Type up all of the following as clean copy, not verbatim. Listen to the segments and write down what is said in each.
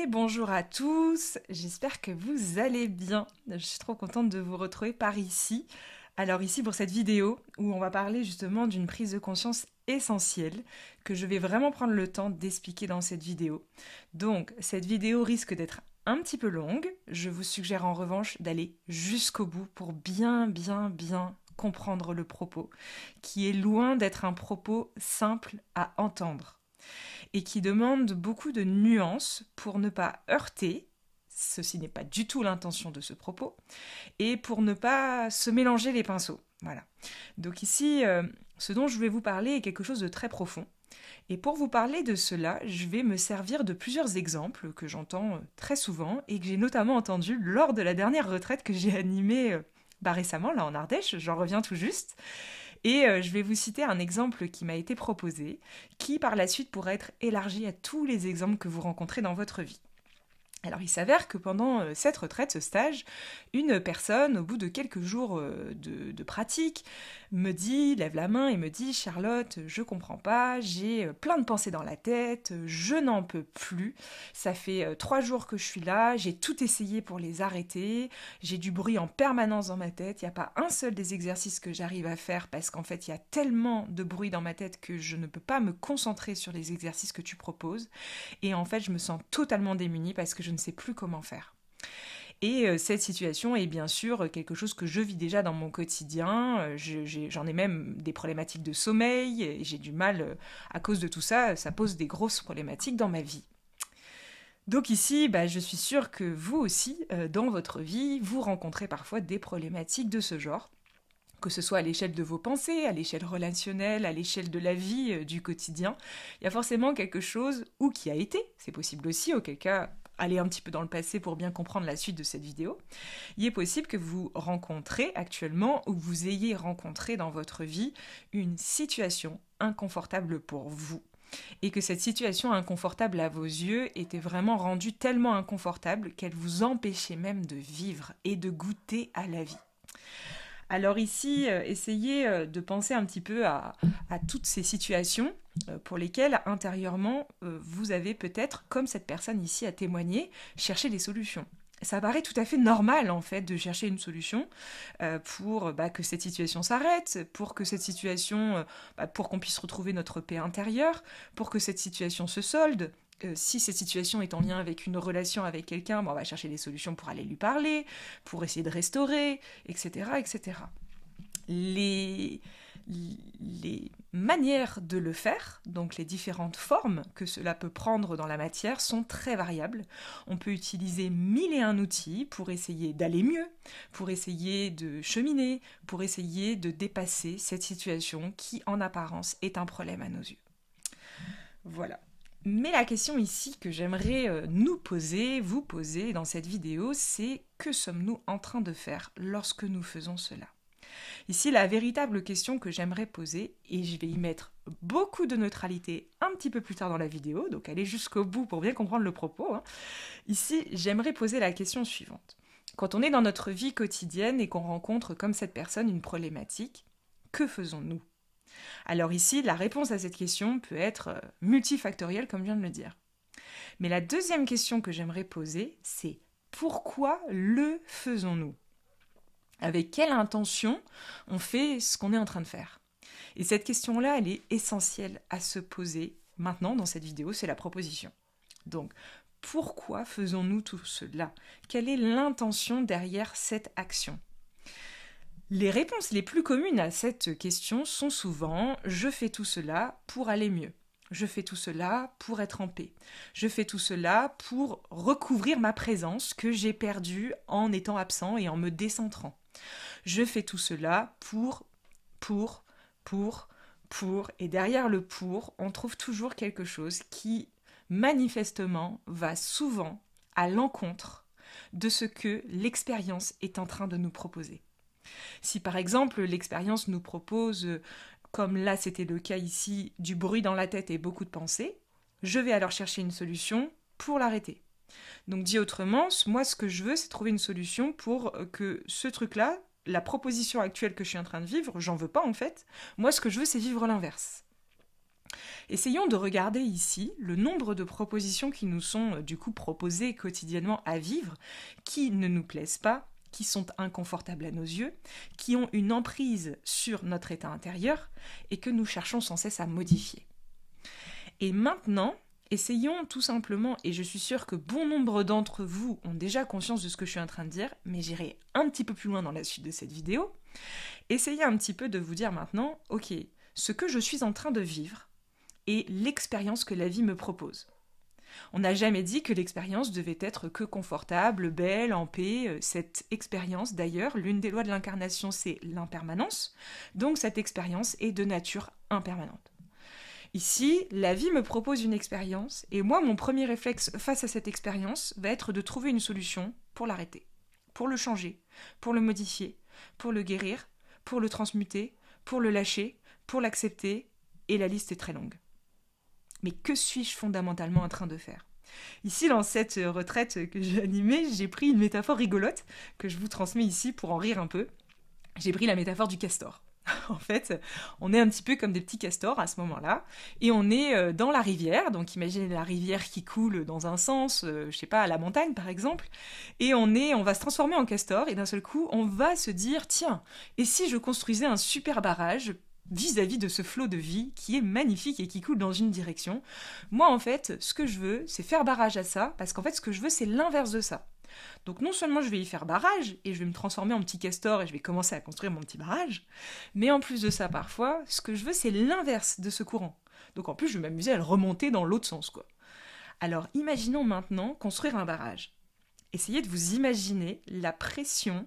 Bonjour à tous, j'espère que vous allez bien. Je suis trop contente de vous retrouver par ici. Alors ici pour cette vidéo où on va parler justement d'une prise de conscience essentielle que je vais vraiment prendre le temps d'expliquer dans cette vidéo. Donc cette vidéo risque d'être un petit peu longue, je vous suggère en revanche d'aller jusqu'au bout pour bien comprendre le propos, qui est loin d'être un propos simple à entendre et qui demande beaucoup de nuances pour ne pas heurter, ceci n'est pas du tout l'intention de ce propos, et pour ne pas se mélanger les pinceaux. Voilà. Donc ici, ce dont je vais vous parler est quelque chose de très profond. Et pour vous parler de cela, je vais me servir de plusieurs exemples que j'entends très souvent et que j'ai notamment entendus lors de la dernière retraite que j'ai animée récemment, là en Ardèche, j'en reviens tout juste. Et je vais vous citer un exemple qui m'a été proposé, qui par la suite pourra être élargi à tous les exemples que vous rencontrez dans votre vie. Alors il s'avère que pendant cette retraite, ce stage, une personne, au bout de quelques jours de pratique, lève la main et me dit « Charlotte, je comprends pas, j'ai plein de pensées dans la tête, je n'en peux plus, ça fait 3 jours que je suis là, j'ai tout essayé pour les arrêter, j'ai du bruit en permanence dans ma tête, il n'y a pas un seul des exercices que j'arrive à faire parce qu'en fait il y a tellement de bruit dans ma tête que je ne peux pas me concentrer sur les exercices que tu proposes et en fait je me sens totalement démunie parce que je ne sais plus comment faire. » Et cette situation est bien sûr quelque chose que je vis déjà dans mon quotidien. J'en ai même des problématiques de sommeil, et j'ai du mal, à cause de tout ça, ça pose des grosses problématiques dans ma vie. Donc ici, je suis sûre que vous aussi, dans votre vie, vous rencontrez parfois des problématiques de ce genre. Que ce soit à l'échelle de vos pensées, à l'échelle relationnelle, à l'échelle de la vie, du quotidien, il y a forcément quelque chose, ou qui a été, c'est possible aussi, auquel cas, aller un petit peu dans le passé pour bien comprendre la suite de cette vidéo, il est possible que vous rencontrez actuellement, ou que vous ayez rencontré dans votre vie, une situation inconfortable pour vous. Et que cette situation inconfortable à vos yeux était vraiment rendue tellement inconfortable qu'elle vous empêchait même de vivre et de goûter à la vie. Alors ici, essayez de penser un petit peu à toutes ces situations pour lesquelles intérieurement vous avez peut-être, comme cette personne ici a témoigné, cherché des solutions. Ça paraît tout à fait normal en fait de chercher une solution pour que cette situation s'arrête, pour que cette situation, pour qu'on puisse retrouver notre paix intérieure, pour que cette situation se solde. Si cette situation est en lien avec une relation avec quelqu'un, on va chercher des solutions pour aller lui parler, pour essayer de restaurer, etc. etc. Les manières de le faire, donc les différentes formes que cela peut prendre dans la matière, sont très variables. On peut utiliser 1001 outils pour essayer d'aller mieux, pour essayer de cheminer, pour essayer de dépasser cette situation qui, en apparence, est un problème à nos yeux. Voilà. Mais la question ici que j'aimerais vous poser dans cette vidéo, c'est que sommes-nous en train de faire lorsque nous faisons cela ? Ici, la véritable question que j'aimerais poser, et je vais y mettre beaucoup de neutralité un petit peu plus tard dans la vidéo, donc allez jusqu'au bout pour bien comprendre le propos. Ici, j'aimerais poser la question suivante. Quand on est dans notre vie quotidienne et qu'on rencontre comme cette personne une problématique, que faisons-nous ? Alors ici, la réponse à cette question peut être multifactorielle, comme je viens de le dire. Mais la deuxième question que j'aimerais poser, c'est pourquoi le faisons-nous ? Avec quelle intention on fait ce qu'on est en train de faire ? Et cette question-là, elle est essentielle à se poser maintenant dans cette vidéo, c'est la proposition. Donc, pourquoi faisons-nous tout cela ? Quelle est l'intention derrière cette action ? Les réponses les plus communes à cette question sont souvent « je fais tout cela pour aller mieux ». Je fais tout cela pour être en paix. Je fais tout cela pour recouvrir ma présence que j'ai perdue en étant absent et en me décentrant. Je fais tout cela pour, et derrière le pour, on trouve toujours quelque chose qui, manifestement, va souvent à l'encontre de ce que l'expérience est en train de nous proposer. Si par exemple l'expérience nous propose, comme là c'était le cas ici, du bruit dans la tête et beaucoup de pensées, je vais alors chercher une solution pour l'arrêter. Donc dit autrement, moi ce que je veux c'est trouver une solution pour que ce truc-là, la proposition actuelle que je suis en train de vivre, j'en veux pas en fait, moi ce que je veux c'est vivre l'inverse. Essayons de regarder ici le nombre de propositions qui nous sont du coup proposées quotidiennement à vivre, qui ne nous plaisent pas, qui sont inconfortables à nos yeux, qui ont une emprise sur notre état intérieur et que nous cherchons sans cesse à modifier. Et maintenant, essayons tout simplement, et je suis sûre que bon nombre d'entre vous ont déjà conscience de ce que je suis en train de dire, mais j'irai un petit peu plus loin dans la suite de cette vidéo, essayez un petit peu de vous dire maintenant, ok, ce que je suis en train de vivre est l'expérience que la vie me propose. On n'a jamais dit que l'expérience devait être que confortable, belle, en paix. Cette expérience, d'ailleurs, l'une des lois de l'incarnation, c'est l'impermanence. Donc cette expérience est de nature impermanente. Ici, la vie me propose une expérience, et moi, mon premier réflexe face à cette expérience va être de trouver une solution pour l'arrêter, pour le changer, pour le modifier, pour le guérir, pour le transmuter, pour le lâcher, pour l'accepter, et la liste est très longue. Mais que suis-je fondamentalement en train de faire ? Ici, dans cette retraite que j'ai animée, j'ai pris une métaphore rigolote que je vous transmets ici pour en rire un peu. J'ai pris la métaphore du castor. En fait, on est un petit peu comme des petits castors à ce moment-là, et on est dans la rivière, donc imaginez la rivière qui coule dans un sens, je sais pas, à la montagne par exemple, et on va se transformer en castor, et d'un seul coup, on va se dire, tiens, et si je construisais un super barrage vis-à-vis de ce flot de vie qui est magnifique et qui coule dans une direction. Moi, en fait, ce que je veux, c'est faire barrage à ça, parce qu'en fait, ce que je veux, c'est l'inverse de ça. Donc non seulement je vais y faire barrage, et je vais me transformer en petit castor, et je vais commencer à construire mon petit barrage, mais en plus de ça, parfois, ce que je veux, c'est l'inverse de ce courant. Donc en plus, je vais m'amuser à le remonter dans l'autre sens, quoi. Alors, imaginons maintenant construire un barrage. Essayez de vous imaginer la pression,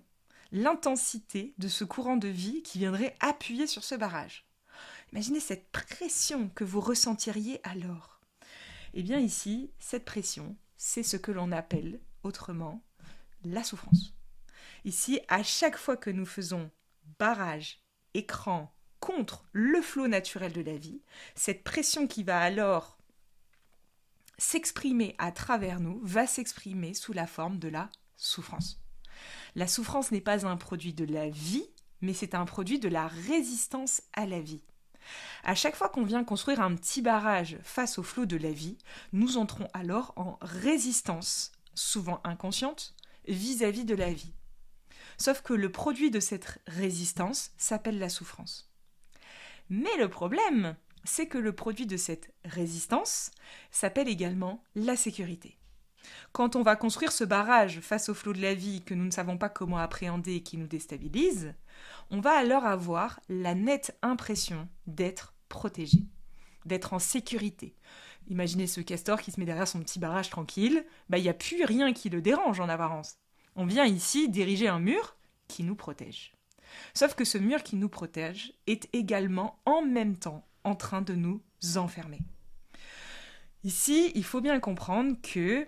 l'intensité de ce courant de vie qui viendrait appuyer sur ce barrage. Imaginez cette pression que vous ressentiriez alors. Eh bien ici, cette pression, c'est ce que l'on appelle, autrement, la souffrance. Ici, à chaque fois que nous faisons barrage, écran, contre le flot naturel de la vie, cette pression qui va alors s'exprimer à travers nous, va s'exprimer sous la forme de la souffrance. La souffrance n'est pas un produit de la vie, mais c'est un produit de la résistance à la vie. À chaque fois qu'on vient construire un petit barrage face au flot de la vie, nous entrons alors en résistance, souvent inconsciente, vis-à-vis de la vie. Sauf que le produit de cette résistance s'appelle la souffrance. Mais le problème, c'est que le produit de cette résistance s'appelle également la sécurité. Quand on va construire ce barrage face au flot de la vie que nous ne savons pas comment appréhender et qui nous déstabilise, on va alors avoir la nette impression d'être protégé, d'être en sécurité. Imaginez ce castor qui se met derrière son petit barrage tranquille, il n'y a plus rien qui le dérange en apparence. On vient ici diriger un mur qui nous protège. Sauf que ce mur qui nous protège est également en même temps en train de nous enfermer. Ici, il faut bien comprendre que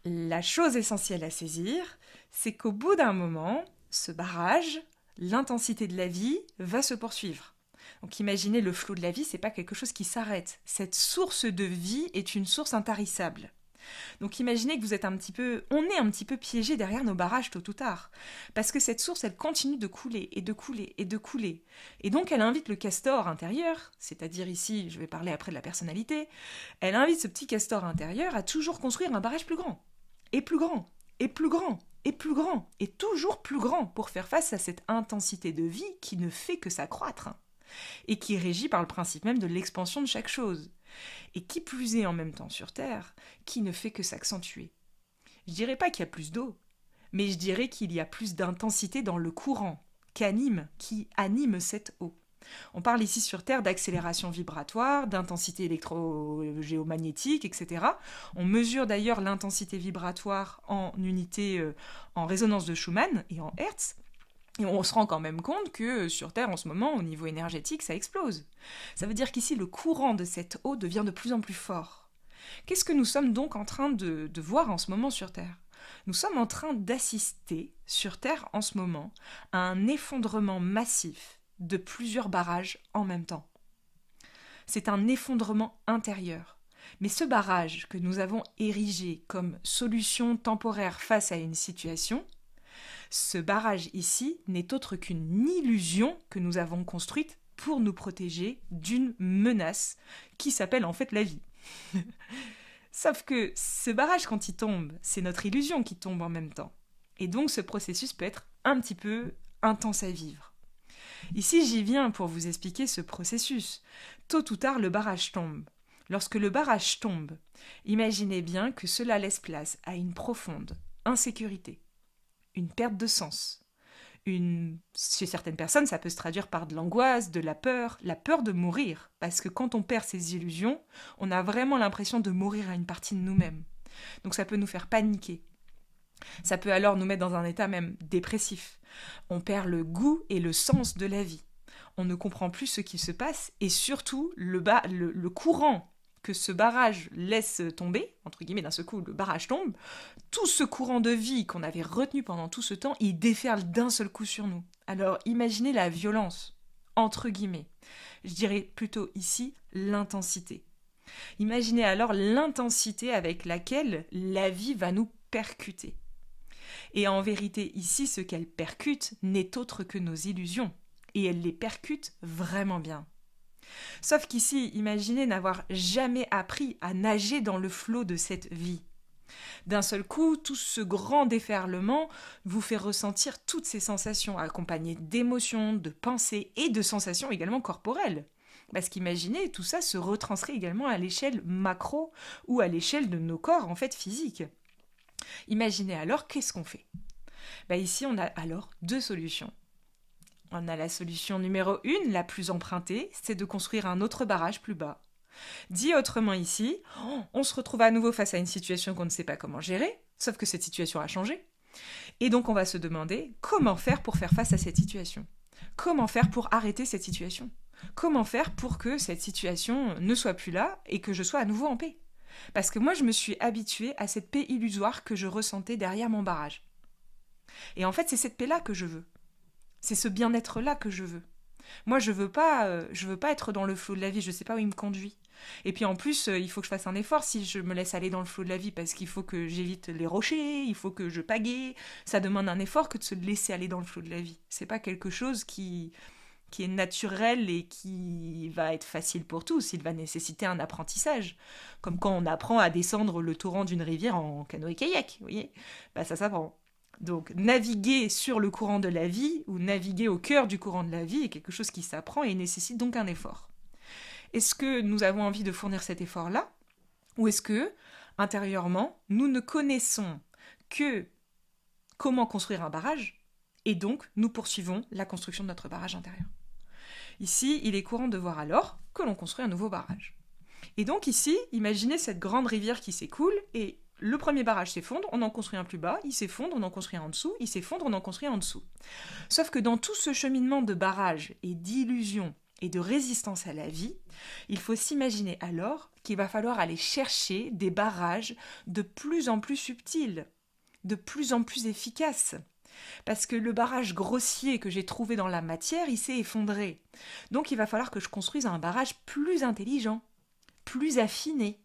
la chose essentielle à saisir, c'est qu'au bout d'un moment, ce barrage, l'intensité de la vie, va se poursuivre. Donc imaginez le flot de la vie, c'est pas quelque chose qui s'arrête. Cette source de vie est une source intarissable. Donc imaginez que on est un petit peu piégé derrière nos barrages tôt ou tard. Parce que cette source, elle continue de couler et de couler et de couler. Et donc elle invite le castor intérieur, c'est-à-dire ici, je vais parler après de la personnalité, elle invite ce petit castor intérieur à toujours construire un barrage plus grand. Et plus grand, et plus grand, et plus grand, et toujours plus grand pour faire face à cette intensité de vie qui ne fait que s'accroître. Et qui est régie par le principe même de l'expansion de chaque chose. Et qui plus est en même temps sur Terre, qui ne fait que s'accentuer. Je dirais pas qu'il y a plus d'eau, mais je dirais qu'il y a plus d'intensité dans le courant qui anime cette eau. On parle ici sur Terre d'accélération vibratoire, d'intensité électrogéomagnétique, etc. On mesure d'ailleurs l'intensité vibratoire en unité, en résonance de Schumann et en Hertz. Et on se rend quand même compte que sur Terre, en ce moment, au niveau énergétique, ça explose. Ça veut dire qu'ici, le courant de cette eau devient de plus en plus fort. Qu'est-ce que nous sommes donc en train de voir en ce moment sur Terre ? Nous sommes en train d'assister, sur Terre en ce moment, à un effondrement massif de plusieurs barrages en même temps. C'est un effondrement intérieur. Mais ce barrage que nous avons érigé comme solution temporaire face à une situation, ce barrage ici n'est autre qu'une illusion que nous avons construite pour nous protéger d'une menace qui s'appelle en fait la vie. Sauf que ce barrage, quand il tombe, c'est notre illusion qui tombe en même temps. Et donc ce processus peut être un petit peu intense à vivre. Ici, j'y viens pour vous expliquer ce processus. Tôt ou tard, le barrage tombe. Lorsque le barrage tombe, imaginez bien que cela laisse place à une profonde insécurité, une perte de sens. Chez certaines personnes, ça peut se traduire par de l'angoisse, de la peur de mourir. Parce que quand on perd ses illusions, on a vraiment l'impression de mourir à une partie de nous-mêmes. Donc ça peut nous faire paniquer. Ça peut alors nous mettre dans un état même dépressif. On perd le goût et le sens de la vie. On ne comprend plus ce qui se passe et surtout le courant que ce barrage laisse tomber, entre guillemets d'un seul coup le barrage tombe, tout ce courant de vie qu'on avait retenu pendant tout ce temps, il déferle d'un seul coup sur nous. Alors imaginez la violence, entre guillemets. Je dirais plutôt ici l'intensité. Imaginez alors l'intensité avec laquelle la vie va nous percuter. Et en vérité, ici, ce qu'elle percute n'est autre que nos illusions. Et elle les percute vraiment bien. Sauf qu'ici, imaginez n'avoir jamais appris à nager dans le flot de cette vie. D'un seul coup, tout ce grand déferlement vous fait ressentir toutes ces sensations, accompagnées d'émotions, de pensées et de sensations également corporelles. Parce qu'imaginez, tout ça se retranscrit également à l'échelle macro ou à l'échelle de nos corps, en fait, physiques. Imaginez alors, qu'est-ce qu'on fait ? Ici, on a alors deux solutions. On a la solution numéro 1, la plus empruntée, c'est de construire un autre barrage plus bas. Dit autrement ici, on se retrouve à nouveau face à une situation qu'on ne sait pas comment gérer, sauf que cette situation a changé. Et donc on va se demander comment faire pour faire face à cette situation. Comment faire pour arrêter cette situation ? Comment faire pour que cette situation ne soit plus là et que je sois à nouveau en paix ? Parce que moi, je me suis habituée à cette paix illusoire que je ressentais derrière mon barrage. Et en fait, c'est cette paix-là que je veux. C'est ce bien-être-là que je veux. Moi, je veux pas être dans le flot de la vie, je ne sais pas où il me conduit. Et puis en plus, il faut que je fasse un effort si je me laisse aller dans le flot de la vie, parce qu'il faut que j'évite les rochers, il faut que je pagaie. Ça demande un effort que de se laisser aller dans le flot de la vie. C'est pas quelque chose qui est naturel et qui va être facile pour tous. Il va nécessiter un apprentissage. Comme quand on apprend à descendre le torrent d'une rivière en canoë-kayak, vous voyez ? Ça s'apprend. Donc, naviguer sur le courant de la vie, ou naviguer au cœur du courant de la vie, est quelque chose qui s'apprend et nécessite donc un effort. Est-ce que nous avons envie de fournir cet effort-là ? Ou est-ce que, intérieurement, nous ne connaissons que comment construire un barrage, et donc nous poursuivons la construction de notre barrage intérieur ? Ici, il est courant de voir alors que l'on construit un nouveau barrage. Et donc ici, imaginez cette grande rivière qui s'écoule, et le premier barrage s'effondre, on en construit un plus bas, il s'effondre, on en construit un en dessous, il s'effondre, on en construit un en dessous. Sauf que dans tout ce cheminement de barrage et d'illusion et de résistance à la vie, il faut s'imaginer alors qu'il va falloir aller chercher des barrages de plus en plus subtils, de plus en plus efficaces. Parce que le barrage grossier que j'ai trouvé dans la matière, il s'est effondré. Donc il va falloir que je construise un barrage plus intelligent, plus affiné,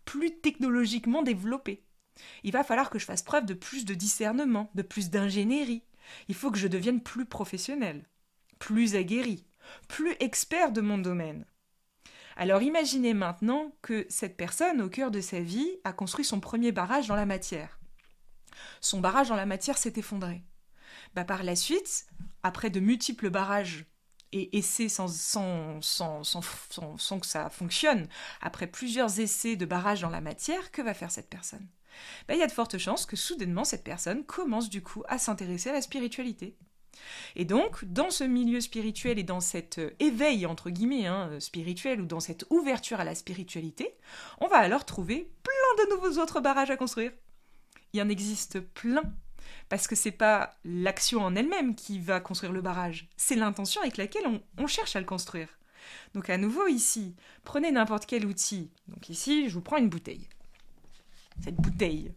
plus technologiquement développé. Il va falloir que je fasse preuve de plus de discernement, de plus d'ingénierie. Il faut que je devienne plus professionnel, plus aguerri, plus expert de mon domaine. Alors imaginez maintenant que cette personne, au cœur de sa vie, a construit son premier barrage dans la matière. Son barrage dans la matière s'est effondré. Par la suite, après de multiples barrages et essais sans que ça fonctionne, après plusieurs essais de barrage dans la matière, que va faire cette personne ? Il y a de fortes chances que soudainement cette personne commence du coup à s'intéresser à la spiritualité. Et donc, dans ce milieu spirituel et dans cet éveil, entre guillemets, spirituel, ou dans cette ouverture à la spiritualité, on va alors trouver plein de nouveaux autres barrages à construire. Il y en existe plein. Parce que c'est pas l'action en elle-même qui va construire le barrage, c'est l'intention avec laquelle on cherche à le construire. Donc à nouveau ici, prenez n'importe quel outil. Donc ici, je vous prends une bouteille. Cette bouteille,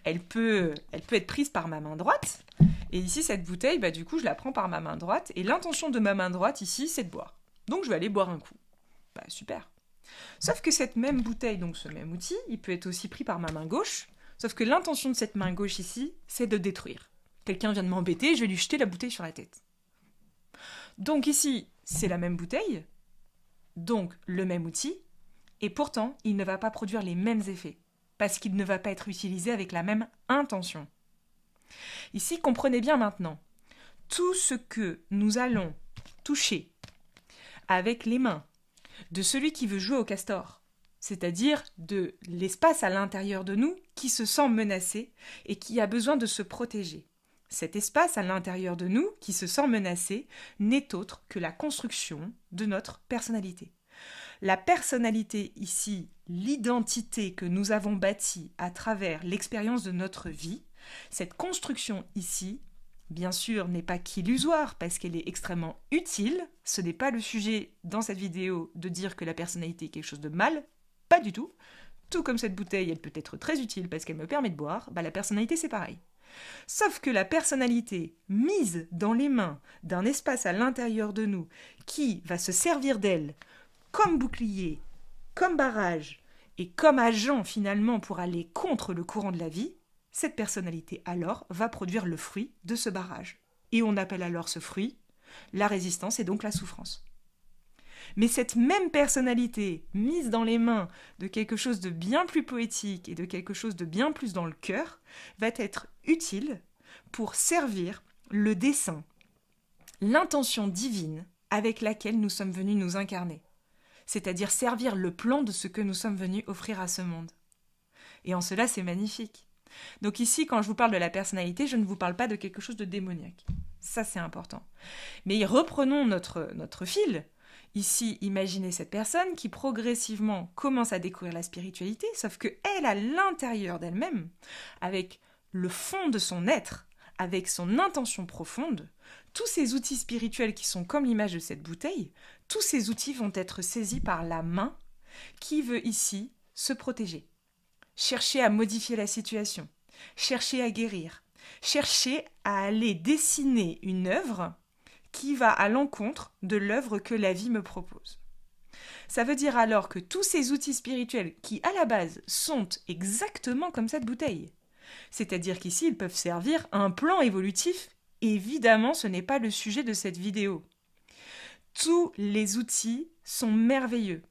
elle peut être prise par ma main droite. Et ici, cette bouteille, du coup, je la prends par ma main droite. Et l'intention de ma main droite ici, c'est de boire. Donc je vais aller boire un coup. Super. Sauf que cette même bouteille, donc ce même outil, il peut être aussi pris par ma main gauche. Sauf que l'intention de cette main gauche ici, c'est de détruire. Quelqu'un vient de m'embêter, je vais lui jeter la bouteille sur la tête. Donc ici, c'est la même bouteille, donc le même outil, et pourtant il ne va pas produire les mêmes effets, parce qu'il ne va pas être utilisé avec la même intention. Ici, comprenez bien maintenant, tout ce que nous allons toucher avec les mains de celui qui veut jouer au castor, c'est-à-dire de l'espace à l'intérieur de nous qui se sent menacé et qui a besoin de se protéger. Cet espace à l'intérieur de nous qui se sent menacé n'est autre que la construction de notre personnalité. La personnalité ici, l'identité que nous avons bâtie à travers l'expérience de notre vie, cette construction ici, bien sûr, n'est pas qu'illusoire parce qu'elle est extrêmement utile. Ce n'est pas le sujet dans cette vidéo de dire que la personnalité est quelque chose de mal, pas du tout. Tout comme cette bouteille, elle peut être très utile parce qu'elle me permet de boire, la personnalité c'est pareil. Sauf que la personnalité mise dans les mains d'un espace à l'intérieur de nous qui va se servir d'elle comme bouclier, comme barrage et comme agent finalement pour aller contre le courant de la vie, cette personnalité alors va produire le fruit de ce barrage. Et on appelle alors ce fruit la résistance et donc la souffrance. Mais cette même personnalité mise dans les mains de quelque chose de bien plus poétique et de quelque chose de bien plus dans le cœur va être utile pour servir le dessein, l'intention divine avec laquelle nous sommes venus nous incarner, c'est-à-dire servir le plan de ce que nous sommes venus offrir à ce monde. Et en cela, c'est magnifique. Donc ici, quand je vous parle de la personnalité, je ne vous parle pas de quelque chose de démoniaque. Ça, c'est important. Mais reprenons notre fil. Ici, imaginez cette personne qui progressivement commence à découvrir la spiritualité, sauf qu'elle, à l'intérieur d'elle-même, avec le fond de son être, avec son intention profonde, tous ces outils spirituels qui sont comme l'image de cette bouteille, tous ces outils vont être saisis par la main qui veut ici se protéger. Chercher à modifier la situation, chercher à guérir, chercher à aller dessiner une œuvre qui va à l'encontre de l'œuvre que la vie me propose. Ça veut dire alors que tous ces outils spirituels qui, à la base, sont exactement comme cette bouteille, c'est-à-dire qu'ici, ils peuvent servir à un plan évolutif, évidemment, ce n'est pas le sujet de cette vidéo. Tous les outils sont merveilleux,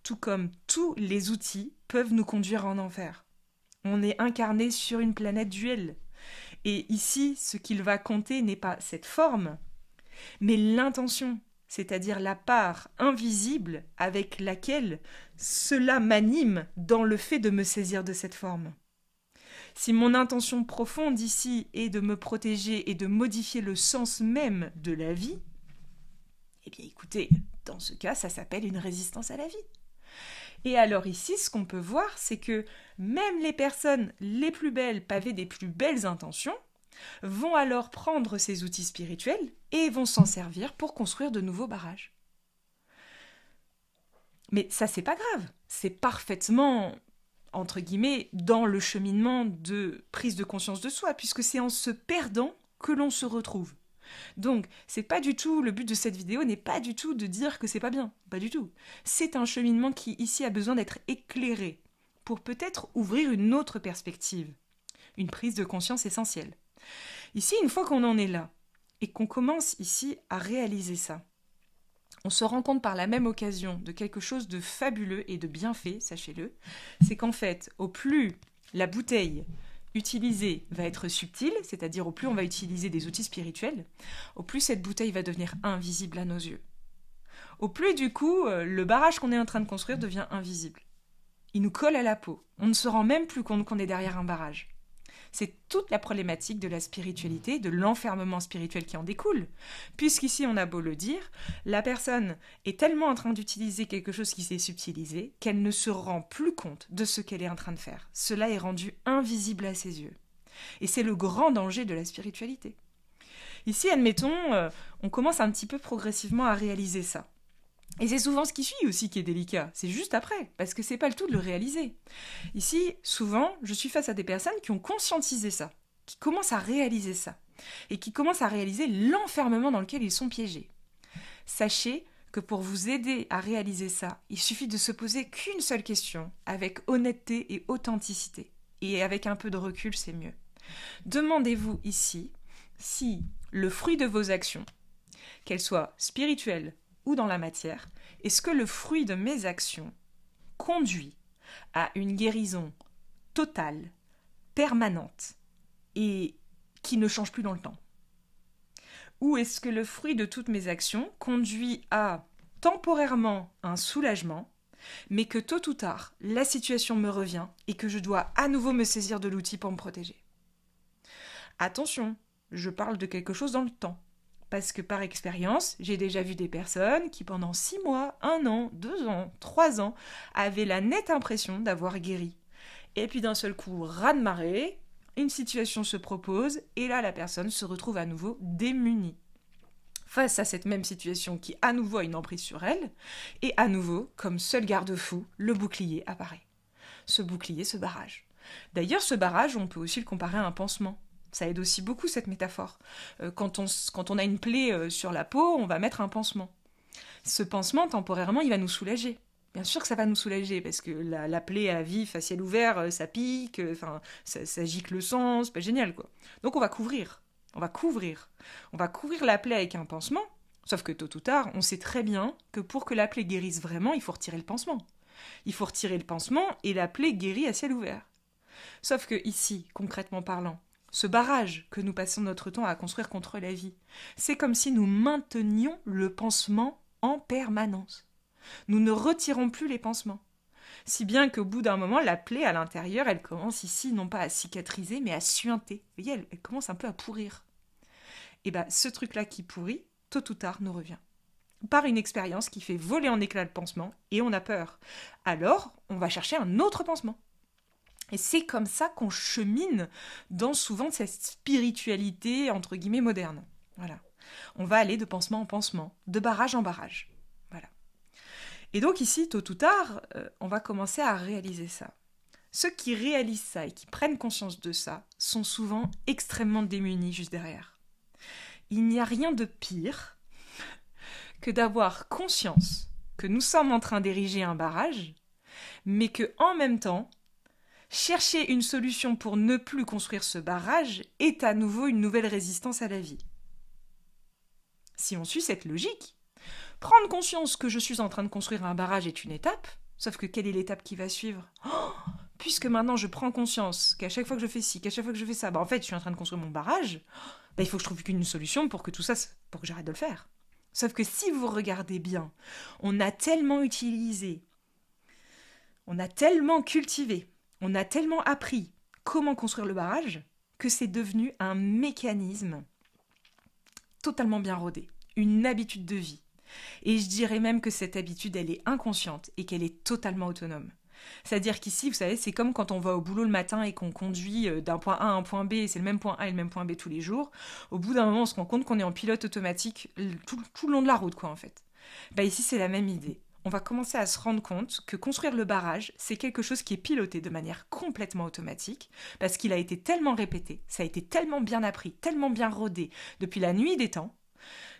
tout comme tous les outils peuvent nous conduire en enfer. On est incarné sur une planète duel. Et ici, ce qu'il va compter n'est pas cette forme, mais l'intention, c'est-à-dire la part invisible avec laquelle cela m'anime dans le fait de me saisir de cette forme. Si mon intention profonde ici est de me protéger et de modifier le sens même de la vie, eh bien écoutez, dans ce cas, ça s'appelle une résistance à la vie. Et alors ici, ce qu'on peut voir, c'est que même les personnes les plus belles, pavées des plus belles intentions, vont alors prendre ces outils spirituels et vont s'en servir pour construire de nouveaux barrages. Mais ça, c'est pas grave. C'est parfaitement, entre guillemets, dans le cheminement de prise de conscience de soi, puisque c'est en se perdant que l'on se retrouve. Donc, c'est pas du tout, le but de cette vidéo n'est pas du tout de dire que c'est pas bien, pas du tout. C'est un cheminement qui, ici, a besoin d'être éclairé pour peut-être ouvrir une autre perspective, une prise de conscience essentielle. Ici, une fois qu'on en est là, et qu'on commence ici à réaliser ça, on se rend compte par la même occasion de quelque chose de fabuleux et de bien fait, sachez-le, c'est qu'en fait, au plus la bouteille utilisée va être subtile, c'est-à-dire au plus on va utiliser des outils spirituels, au plus cette bouteille va devenir invisible à nos yeux. Au plus, du coup, le barrage qu'on est en train de construire devient invisible. Il nous colle à la peau. On ne se rend même plus compte qu'on est derrière un barrage. C'est toute la problématique de la spiritualité, de l'enfermement spirituel qui en découle. Puisqu'ici, on a beau le dire, la personne est tellement en train d'utiliser quelque chose qui s'est subtilisé qu'elle ne se rend plus compte de ce qu'elle est en train de faire. Cela est rendu invisible à ses yeux. Et c'est le grand danger de la spiritualité. Ici, admettons, on commence un petit peu progressivement à réaliser ça. Et c'est souvent ce qui suit aussi qui est délicat, c'est juste après, parce que c'est pas le tout de le réaliser. Ici, souvent, je suis face à des personnes qui ont conscientisé ça, qui commencent à réaliser ça, et qui commencent à réaliser l'enfermement dans lequel ils sont piégés. Sachez que pour vous aider à réaliser ça, il suffit de se poser qu'une seule question, avec honnêteté et authenticité. Et avec un peu de recul, c'est mieux. Demandez-vous ici si le fruit de vos actions, qu'elles soient spirituelles ou dans la matière, est-ce que le fruit de mes actions conduit à une guérison totale, permanente et qui ne change plus dans le temps? Ou est-ce que le fruit de toutes mes actions conduit à temporairement un soulagement, mais que tôt ou tard, la situation me revient et que je dois à nouveau me saisir de l'outil pour me protéger? Attention, je parle de quelque chose dans le temps. Parce que par expérience, j'ai déjà vu des personnes qui pendant 6 mois, 1 an, 2 ans, 3 ans, avaient la nette impression d'avoir guéri. Et puis d'un seul coup, raz-de-marée, une situation se propose et là la personne se retrouve à nouveau démunie face à cette même situation qui à nouveau a une emprise sur elle, et à nouveau, comme seul garde-fou, le bouclier apparaît. Ce bouclier, ce barrage. D'ailleurs, ce barrage, on peut aussi le comparer à un pansement. Ça aide aussi beaucoup cette métaphore. Quand on a une plaie sur la peau, on va mettre un pansement. Ce pansement, temporairement, il va nous soulager. Bien sûr que ça va nous soulager, parce que la plaie à vif, à ciel ouvert, ça pique, ça gicle le sang, c'est pas génial, quoi. Donc on va couvrir. On va couvrir la plaie avec un pansement, sauf que tôt ou tard, on sait très bien que pour que la plaie guérisse vraiment, il faut retirer le pansement. Il faut retirer le pansement et la plaie guérit à ciel ouvert. Sauf que ici, concrètement parlant, ce barrage que nous passons notre temps à construire contre la vie, c'est comme si nous maintenions le pansement en permanence. Nous ne retirons plus les pansements. Si bien qu'au bout d'un moment, la plaie à l'intérieur, elle commence ici non pas à cicatriser, mais à suinter. Vous voyez, elle commence un peu à pourrir. Et bien, ce truc-là qui pourrit, tôt ou tard, nous revient. Par une expérience qui fait voler en éclats le pansement, et on a peur. Alors, on va chercher un autre pansement. Et c'est comme ça qu'on chemine dans souvent cette spiritualité, entre guillemets, moderne. Voilà. On va aller de pansement en pansement, de barrage en barrage. Voilà. Et donc ici, tôt ou tard, on va commencer à réaliser ça. Ceux qui réalisent ça et qui prennent conscience de ça sont souvent extrêmement démunis juste derrière. Il n'y a rien de pire que d'avoir conscience que nous sommes en train d'ériger un barrage, mais que en même temps, chercher une solution pour ne plus construire ce barrage est à nouveau une nouvelle résistance à la vie. Si on suit cette logique, prendre conscience que je suis en train de construire un barrage est une étape, sauf que quelle est l'étape qui va suivre ? Puisque maintenant je prends conscience qu'à chaque fois que je fais ci, qu'à chaque fois que je fais ça, en fait je suis en train de construire mon barrage, il faut que je trouve qu'une solution pour que tout ça, pour que j'arrête de le faire. Sauf que si vous regardez bien, on a tellement utilisé, on a tellement cultivé, on a tellement appris comment construire le barrage que c'est devenu un mécanisme totalement bien rodé, une habitude de vie. Et je dirais même que cette habitude, elle est inconsciente et qu'elle est totalement autonome. C'est-à-dire qu'ici, vous savez, c'est comme quand on va au boulot le matin et qu'on conduit d'un point A à un point B, et c'est le même point A et le même point B tous les jours. Au bout d'un moment, on se rend compte qu'on est en pilote automatique tout le long de la route, quoi, en fait. Ici, c'est la même idée. On va commencer à se rendre compte que construire le barrage, c'est quelque chose qui est piloté de manière complètement automatique, parce qu'il a été tellement répété, ça a été tellement bien appris, tellement bien rodé depuis la nuit des temps,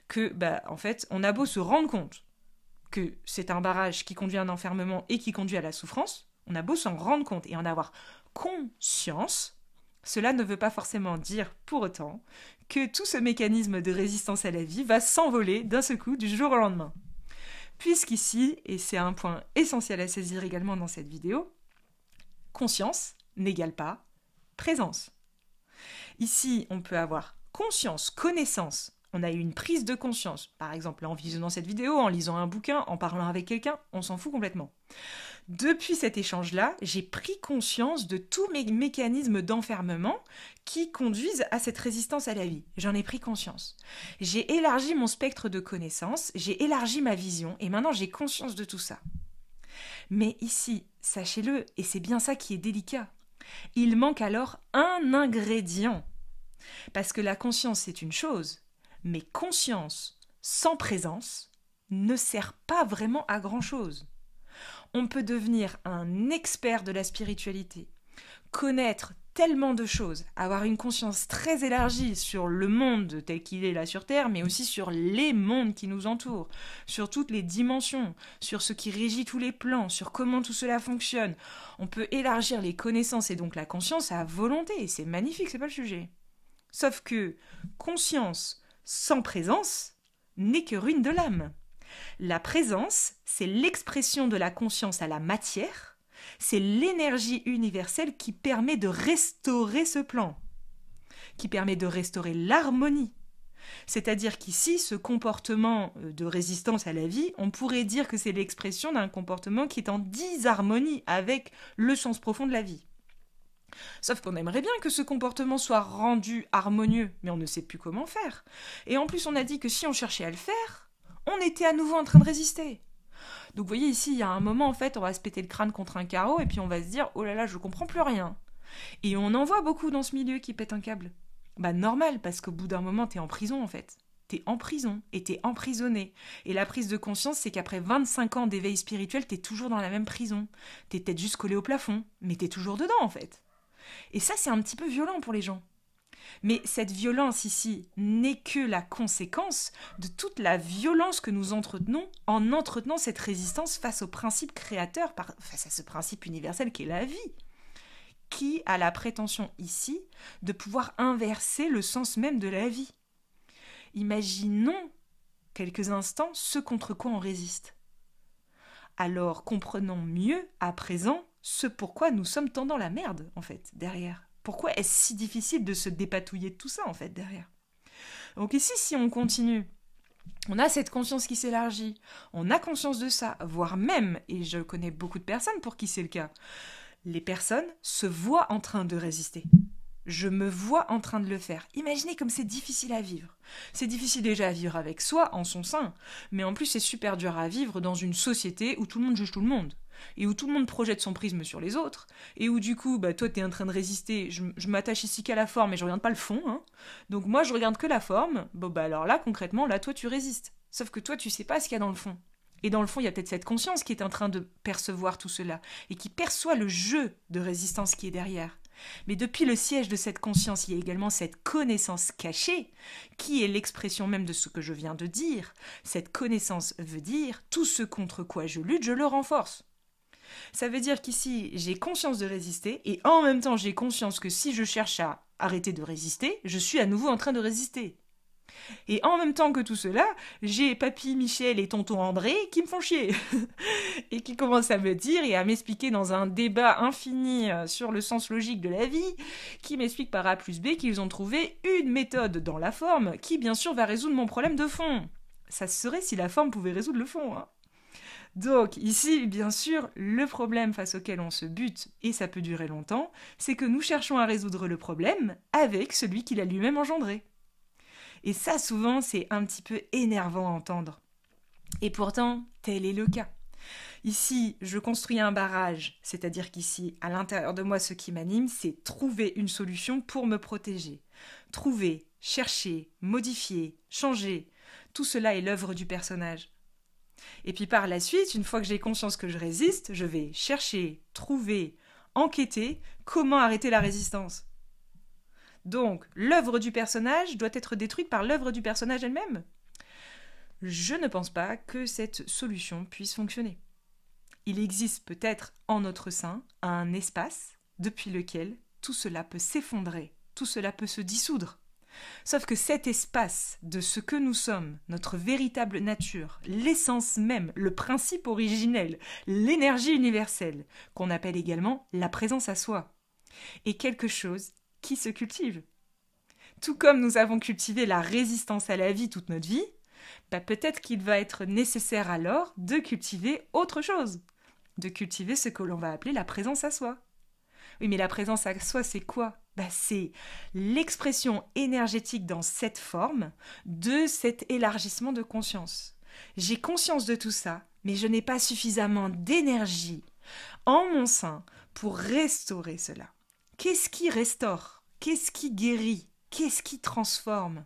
que, en fait, on a beau se rendre compte que c'est un barrage qui conduit à un enfermement et qui conduit à la souffrance, on a beau s'en rendre compte et en avoir conscience, cela ne veut pas forcément dire pour autant que tout ce mécanisme de résistance à la vie va s'envoler d'un seul coup du jour au lendemain. Puisqu'ici, et c'est un point essentiel à saisir également dans cette vidéo, conscience n'égale pas présence. Ici, on peut avoir conscience, connaissance. On a eu une prise de conscience, par exemple en visionnant cette vidéo, en lisant un bouquin, en parlant avec quelqu'un, on s'en fout complètement. Depuis cet échange-là, j'ai pris conscience de tous mes mécanismes d'enfermement qui conduisent à cette résistance à la vie. J'en ai pris conscience. J'ai élargi mon spectre de connaissances, j'ai élargi ma vision, et maintenant j'ai conscience de tout ça. Mais ici, sachez-le, et c'est bien ça qui est délicat, il manque alors un ingrédient. Parce que la conscience, c'est une chose, mais conscience sans présence ne sert pas vraiment à grand-chose. On peut devenir un expert de la spiritualité, connaître tellement de choses, avoir une conscience très élargie sur le monde tel qu'il est là sur Terre, mais aussi sur les mondes qui nous entourent, sur toutes les dimensions, sur ce qui régit tous les plans, sur comment tout cela fonctionne. On peut élargir les connaissances et donc la conscience à volonté, et c'est magnifique, c'est pas le sujet. Sauf que conscience sans présence n'est que ruine de l'âme. La présence, c'est l'expression de la conscience à la matière, c'est l'énergie universelle qui permet de restaurer ce plan, qui permet de restaurer l'harmonie. C'est-à-dire qu'ici, ce comportement de résistance à la vie, on pourrait dire que c'est l'expression d'un comportement qui est en disharmonie avec le sens profond de la vie. Sauf qu'on aimerait bien que ce comportement soit rendu harmonieux, mais on ne sait plus comment faire. Et en plus, on a dit que si on cherchait à le faire, on était à nouveau en train de résister. Donc vous voyez ici, il y a un moment, en fait, on va se péter le crâne contre un carreau, et puis on va se dire « Oh là là, je comprends plus rien ». Et on en voit beaucoup dans ce milieu qui pètent un câble. Bah normal, parce qu'au bout d'un moment, t'es en prison, en fait. T'es en prison, et t'es emprisonné. Et la prise de conscience, c'est qu'après 25 ans d'éveil spirituel, t'es toujours dans la même prison. T'es peut-être juste collé au plafond, mais t'es toujours dedans, en fait. Et ça, c'est un petit peu violent pour les gens. Mais cette violence ici n'est que la conséquence de toute la violence que nous entretenons en entretenant cette résistance face au principe créateur, face à ce principe universel qu'est la vie, qui a la prétention ici de pouvoir inverser le sens même de la vie. Imaginons quelques instants ce contre quoi on résiste. Alors comprenons mieux à présent ce pourquoi nous sommes tant dans la merde, en fait, derrière. Pourquoi est-ce si difficile de se dépatouiller de tout ça, en fait, derrière? Donc ici, si on continue, on a cette conscience qui s'élargit, on a conscience de ça, voire même, et je connais beaucoup de personnes pour qui c'est le cas, les personnes se voient en train de résister. Je me vois en train de le faire. Imaginez comme c'est difficile à vivre. C'est difficile déjà à vivre avec soi, en son sein, mais en plus c'est super dur à vivre dans une société où tout le monde juge tout le monde, et où tout le monde projette son prisme sur les autres, et où du coup, toi t'es en train de résister, je m'attache ici qu'à la forme et je regarde pas le fond, hein. Donc moi je regarde que la forme, alors là concrètement, là toi tu résistes. Sauf que toi tu sais pas ce qu'il y a dans le fond. Et dans le fond, il y a peut-être cette conscience qui est en train de percevoir tout cela, et qui perçoit le jeu de résistance qui est derrière. Mais depuis le siège de cette conscience, il y a également cette connaissance cachée, qui est l'expression même de ce que je viens de dire. Cette connaissance veut dire tout ce contre quoi je lutte, je le renforce. Ça veut dire qu'ici, j'ai conscience de résister, et en même temps, j'ai conscience que si je cherche à arrêter de résister, je suis à nouveau en train de résister. Et en même temps que tout cela, j'ai papy Michel et tonton André qui me font chier et qui commencent à me dire et à m'expliquer dans un débat infini sur le sens logique de la vie, qui m'expliquent par A plus B qu'ils ont trouvé une méthode dans la forme qui bien sûr va résoudre mon problème de fond. Ça serait si la forme pouvait résoudre le fond, hein. Donc ici, bien sûr, le problème face auquel on se bute, et ça peut durer longtemps, c'est que nous cherchons à résoudre le problème avec celui qui l'a lui-même engendré. Et ça, souvent, c'est un petit peu énervant à entendre. Et pourtant, tel est le cas. Ici, je construis un barrage, c'est-à-dire qu'ici, à l'intérieur de moi, ce qui m'anime, c'est trouver une solution pour me protéger. Trouver, chercher, modifier, changer, tout cela est l'œuvre du personnage. Et puis par la suite, une fois que j'ai conscience que je résiste, je vais chercher, trouver, enquêter comment arrêter la résistance. Donc, l'œuvre du personnage doit être détruite par l'œuvre du personnage elle-même. Je ne pense pas que cette solution puisse fonctionner. Il existe peut-être en notre sein un espace depuis lequel tout cela peut s'effondrer, tout cela peut se dissoudre. Sauf que cet espace de ce que nous sommes, notre véritable nature, l'essence même, le principe originel, l'énergie universelle, qu'on appelle également la présence à soi, est quelque chose qui se cultive. Tout comme nous avons cultivé la résistance à la vie toute notre vie, peut-être qu'il va être nécessaire alors de cultiver autre chose, de cultiver ce que l'on va appeler la présence à soi. Oui, mais la présence à soi, c'est quoi ? C'est l'expression énergétique dans cette forme de cet élargissement de conscience. J'ai conscience de tout ça, mais je n'ai pas suffisamment d'énergie en mon sein pour restaurer cela. Qu'est-ce qui restaure ? Qu'est-ce qui guérit ? Qu'est-ce qui transforme ?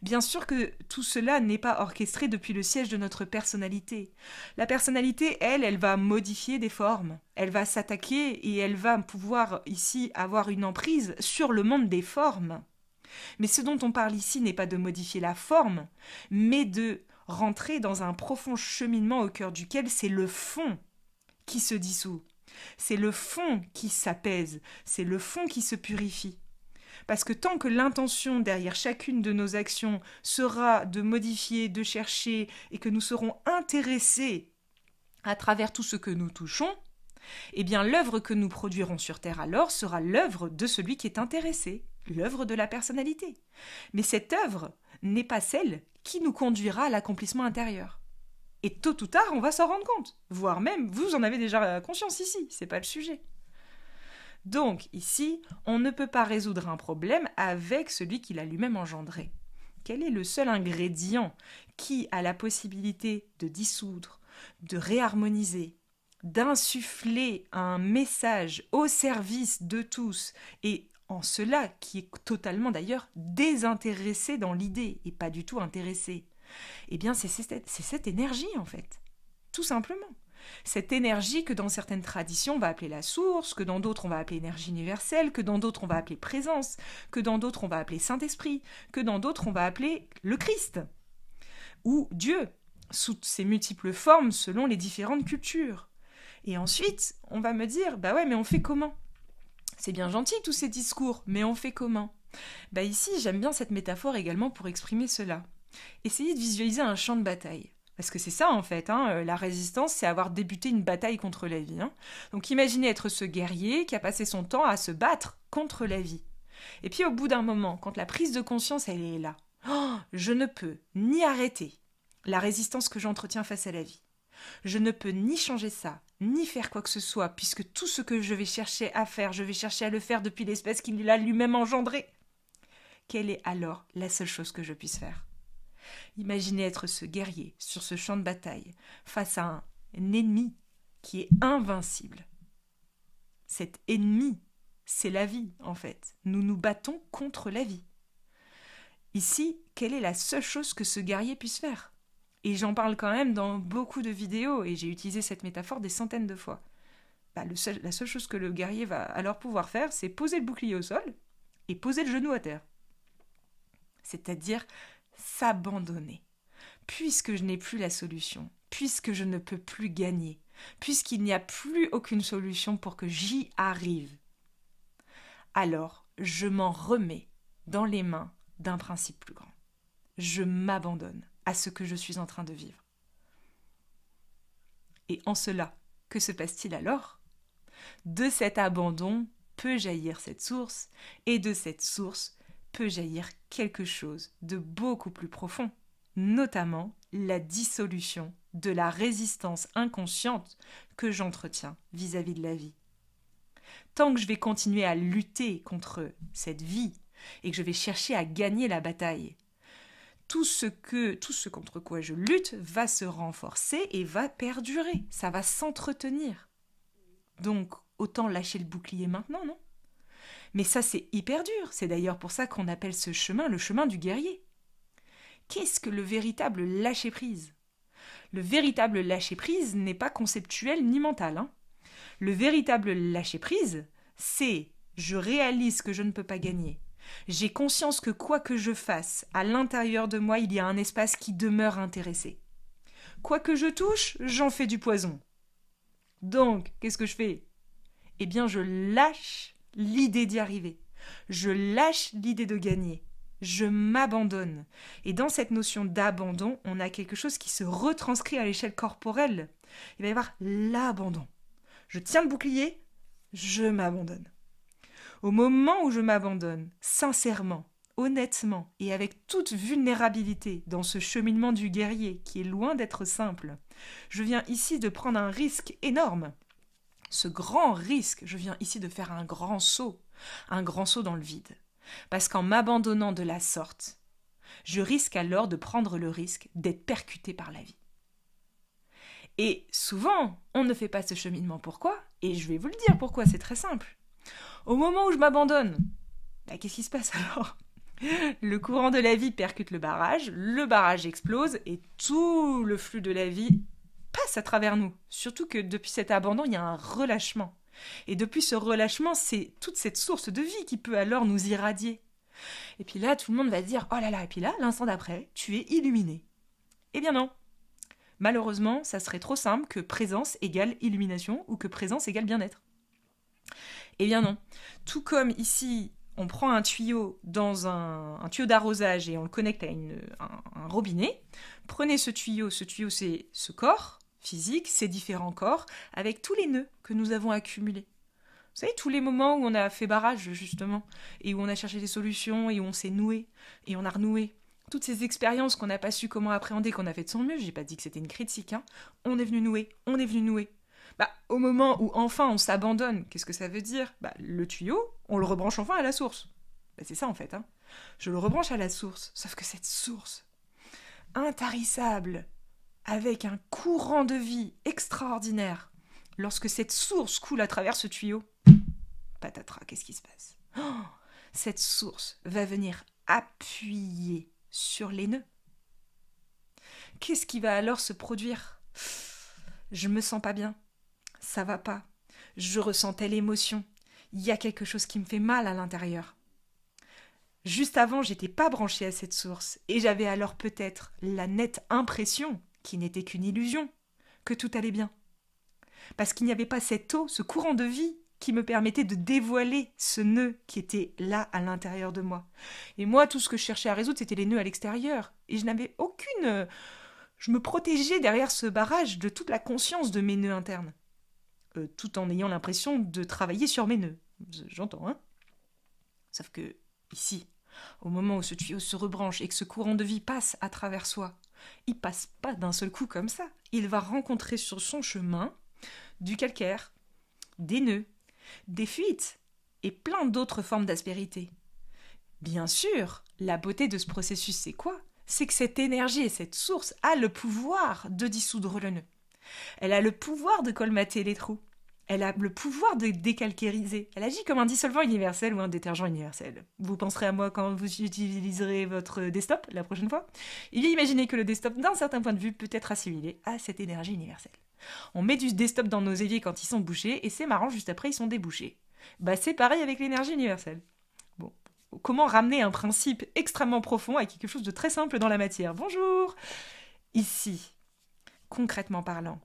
Bien sûr que tout cela n'est pas orchestré depuis le siège de notre personnalité. La personnalité, elle va modifier des formes. Elle va s'attaquer et elle va pouvoir ici avoir une emprise sur le monde des formes. Mais ce dont on parle ici n'est pas de modifier la forme, mais de rentrer dans un profond cheminement au cœur duquel c'est le fond qui se dissout. C'est le fond qui s'apaise, c'est le fond qui se purifie. Parce que tant que l'intention derrière chacune de nos actions sera de modifier, de chercher, et que nous serons intéressés à travers tout ce que nous touchons, eh bien l'œuvre que nous produirons sur Terre alors sera l'œuvre de celui qui est intéressé, l'œuvre de la personnalité. Mais cette œuvre n'est pas celle qui nous conduira à l'accomplissement intérieur. Et tôt ou tard, on va s'en rendre compte, voire même, vous en avez déjà conscience ici, c'est pas le sujet. Donc, ici, on ne peut pas résoudre un problème avec celui qui l'a lui-même engendré. Quel est le seul ingrédient qui a la possibilité de dissoudre, de réharmoniser, d'insuffler un message au service de tous, et en cela qui est totalement d'ailleurs désintéressé dans l'idée et pas du tout intéressé? Eh bien, c'est cette énergie, en fait. Tout simplement. Cette énergie que dans certaines traditions on va appeler la source, que dans d'autres on va appeler énergie universelle, que dans d'autres on va appeler présence, que dans d'autres on va appeler Saint-Esprit, que dans d'autres on va appeler le Christ, ou Dieu, sous ses multiples formes selon les différentes cultures. Et ensuite, on va me dire, bah ouais, mais on fait comment? C'est bien gentil tous ces discours, mais on fait comment? Bah ici, j'aime bien cette métaphore également pour exprimer cela. Essayez de visualiser un champ de bataille. Parce que c'est ça en fait, la résistance, c'est avoir débuté une bataille contre la vie. Donc imaginez être ce guerrier qui a passé son temps à se battre contre la vie. Et puis au bout d'un moment, quand la prise de conscience, elle est là, je ne peux ni arrêter la résistance que j'entretiens face à la vie. Je ne peux ni changer ça, ni faire quoi que ce soit, puisque tout ce que je vais chercher à faire, je vais chercher à le faire depuis l'espèce qu'il a lui-même engendrée. Quelle est alors la seule chose que je puisse faire? Imaginez être ce guerrier sur ce champ de bataille face à un ennemi qui est invincible. Cet ennemi, c'est la vie en fait. Nous nous battons contre la vie. Ici, quelle est la seule chose que ce guerrier puisse faire? Et j'en parle quand même dans beaucoup de vidéos et j'ai utilisé cette métaphore des centaines de fois. La seule chose que le guerrier va alors pouvoir faire, c'est poser le bouclier au sol et poser le genou à terre. C'est-à-dire s'abandonner. Puisque je n'ai plus la solution, puisque je ne peux plus gagner, puisqu'il n'y a plus aucune solution pour que j'y arrive, alors je m'en remets dans les mains d'un principe plus grand. Je m'abandonne à ce que je suis en train de vivre. Et en cela, que se passe-t-il alors? De cet abandon peut jaillir cette source, et de cette source peut jaillir quelque chose de beaucoup plus profond, notamment la dissolution de la résistance inconsciente que j'entretiens vis-à-vis de la vie. Tant que je vais continuer à lutter contre cette vie et que je vais chercher à gagner la bataille, tout ce contre quoi je lutte va se renforcer et va perdurer, ça va s'entretenir. Donc, autant lâcher le bouclier maintenant, non? Mais ça, c'est hyper dur. C'est d'ailleurs pour ça qu'on appelle ce chemin le chemin du guerrier. Qu'est-ce que le véritable lâcher-prise? Le véritable lâcher-prise n'est pas conceptuel ni mental. Le véritable lâcher-prise, c'est je réalise que je ne peux pas gagner. J'ai conscience que quoi que je fasse, à l'intérieur de moi, il y a un espace qui demeure intéressé. Quoi que je touche, j'en fais du poison. Donc, qu'est-ce que je fais? Eh bien, je lâche l'idée d'y arriver. Je lâche l'idée de gagner. Je m'abandonne. Et dans cette notion d'abandon, on a quelque chose qui se retranscrit à l'échelle corporelle. Il va y avoir l'abandon. Je tiens le bouclier, je m'abandonne. Au moment où je m'abandonne, sincèrement, honnêtement et avec toute vulnérabilité dans ce cheminement du guerrier qui est loin d'être simple, je viens ici de prendre un risque énorme. Ce grand risque, je viens ici de faire un grand saut dans le vide. Parce qu'en m'abandonnant de la sorte, je risque alors de prendre le risque d'être percuté par la vie. Et souvent, on ne fait pas ce cheminement. Pourquoi? Et je vais vous le dire pourquoi, c'est très simple. Au moment où je m'abandonne, qu'est-ce qui se passe alors? Le courant de la vie percute le barrage explose et tout le flux de la vie passe à travers nous. Surtout que depuis cet abandon, il y a un relâchement. Et depuis ce relâchement, c'est toute cette source de vie qui peut alors nous irradier. Et puis là, tout le monde va dire « Oh là là !» Et puis là, l'instant d'après, tu es illuminé. Eh bien non. Malheureusement, ça serait trop simple que présence égale illumination ou que présence égale bien-être. Eh bien non. Tout comme ici, on prend un tuyau dans un tuyau d'arrosage et on le connecte à un robinet. Prenez ce tuyau c'est ce corps physique, ces différents corps, avec tous les nœuds que nous avons accumulés. Vous savez, tous les moments où on a fait barrage, justement, et où on a cherché des solutions, et où on s'est noué, et on a renoué. Toutes ces expériences qu'on n'a pas su comment appréhender, qu'on a fait de son mieux, j'ai pas dit que c'était une critique, hein. On est venu nouer. Au moment où enfin on s'abandonne, qu'est-ce que ça veut dire ? Le tuyau, on le rebranche enfin à la source. C'est ça en fait, hein. Je le rebranche à la source, sauf que cette source, intarissable, avec un courant de vie extraordinaire, lorsque cette source coule à travers ce tuyau, patatras, qu'est-ce qui se passe ? Cette source va venir appuyer sur les nœuds. Qu'est-ce qui va alors se produire ? Je me sens pas bien. Ça va pas. Je ressens telle émotion. Il y a quelque chose qui me fait mal à l'intérieur. Juste avant, j'étais pas branchée à cette source et j'avais alors peut-être la nette impression, qui n'était qu'une illusion, que tout allait bien. Parce qu'il n'y avait pas cette eau, ce courant de vie qui me permettait de dévoiler ce nœud qui était là à l'intérieur de moi. Et moi, tout ce que je cherchais à résoudre, c'était les nœuds à l'extérieur. Et je n'avais aucune... Je me protégeais derrière ce barrage de toute la conscience de mes nœuds internes. Tout en ayant l'impression de travailler sur mes nœuds. J'entends, hein ? Sauf que, ici, au moment où ce tuyau se rebranche et que ce courant de vie passe à travers soi, il passe pas d'un seul coup comme ça. Il va rencontrer sur son chemin du calcaire, des nœuds, des fuites et plein d'autres formes d'aspérité. Bien sûr, la beauté de ce processus, c'est quoi ? C'est que cette énergie et cette source a le pouvoir de dissoudre le nœud. Elle a le pouvoir de colmater les trous. Elle a le pouvoir de décalcériser. Elle agit comme un dissolvant universel ou un détergent universel. Vous penserez à moi quand vous utiliserez votre desktop la prochaine fois ? Et bien imaginez que le desktop, d'un certain point de vue, peut être assimilé à cette énergie universelle. On met du desktop dans nos éviers quand ils sont bouchés, et c'est marrant, juste après, ils sont débouchés. C'est pareil avec l'énergie universelle. Bon, comment ramener un principe extrêmement profond à quelque chose de très simple dans la matière ? Bonjour ! Ici, concrètement parlant,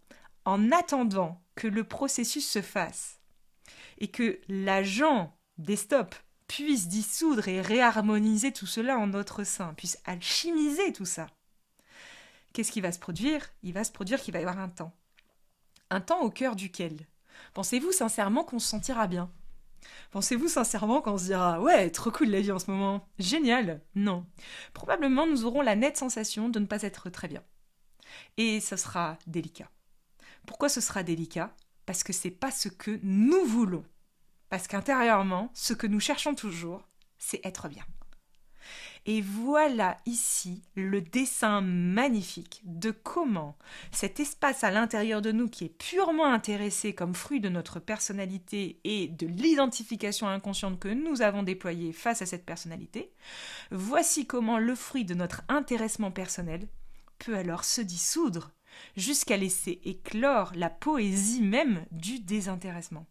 en attendant que le processus se fasse et que l'agent desktop puisse dissoudre et réharmoniser tout cela en notre sein, puisse alchimiser tout ça, qu'est-ce qui va se produire ? Il va se produire qu'il va y avoir un temps. Un temps au cœur duquel ? Pensez-vous sincèrement qu'on se sentira bien ? Pensez-vous sincèrement qu'on se dira « Ouais, trop cool la vie en ce moment, génial !» Non. Probablement, nous aurons la nette sensation de ne pas être très bien. Et ce sera délicat. Pourquoi ce sera délicat ? Parce que c'est pas ce que nous voulons. Parce qu'intérieurement, ce que nous cherchons toujours, c'est être bien. Et voilà ici le dessin magnifique de comment cet espace à l'intérieur de nous qui est purement intéressé comme fruit de notre personnalité et de l'identification inconsciente que nous avons déployée face à cette personnalité, voici comment le fruit de notre intéressement personnel peut alors se dissoudre jusqu'à laisser éclore la poésie même du désintéressement.